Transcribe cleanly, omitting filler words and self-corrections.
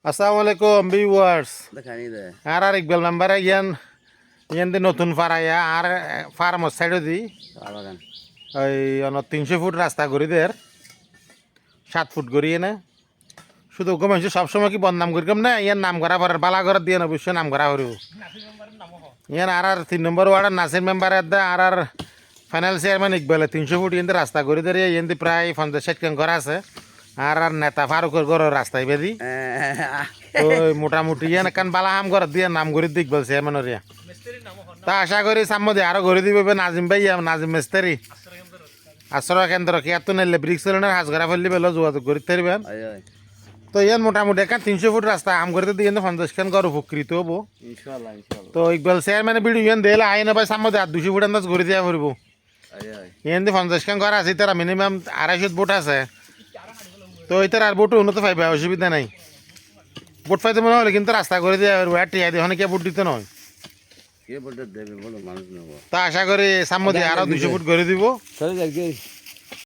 আসসালামু আলাইকুম ভিউয়ার্স দেখানি দে আর ইকবাল মেম্বার ইয়ান ইয়ান দি নতুন ফারাইয়া আর ফার্ম সাইড দি চা বাগান ওই 300 ফুট রাস্তা করি দের 7 ফুট করি এনে শুধু গমেছি সবসময় কি বদনাম করি কম না ইয়ান নাম করা পরে বালা ঘর দিয়ে অবশ্যই নাম করা করিব ইয়ান আর 3 নম্বর ওয়ার্ডের নাসির মেম্বারের দা আর ফাইনাল চেয়ারম্যান ইকবালে 300 ফুট ইয়ান রাস্তা করি দের ইয়ান দি প্রায় 50-60 কান করা আছে আর নেতা ফারুকের ঘর রাস্তায় বেদি ওই মোটামুটি ইয়ান কান বালা হাম ঘর দিয়ে নাম করে দিক বলছে এমন রিয়া তা আশা করি সাম্মদি আরো ঘরে দিবে নাজিম ভাই নাজিম মিস্ত্রি আশ্রয় কেন্দ্র কি এত নেলে ব্রিক্স সিলিন্ডার হাজ ঘরা ফেললি বেলো যোগাযোগ করি থাকবেন তো ইয়ান মোটামুটি এখান 300 ফুট রাস্তা আম করে দিয়ে 50 খান ঘর উপকৃত হবো ইনশাআল্লাহ ইনশাআল্লাহ তো ইকবাল চেয়ারম্যান ভিডিও ইয়ান দিলে আইন ভাই সাম্মদি আর 200 ফুট আন্দাজ ঘুরে দেওয়া করবো ইয়ান দি 50 খান ঘর আছে তারা মিনিমাম 250 ফুট আছে তো এটার আর বোট উন্নত পাইবে অসুবিধা নাই বোট পাইতে মনে হলে কিন্তু রাস্তা করে দিয়ে টিয়া দিয়ে অনেকে বোট দিতে নয় কে বলতে দেবে বলো মানুষ নেবো তা আশা করি সাম্মদি আরো 200 ফুট করে দিব চলে যাক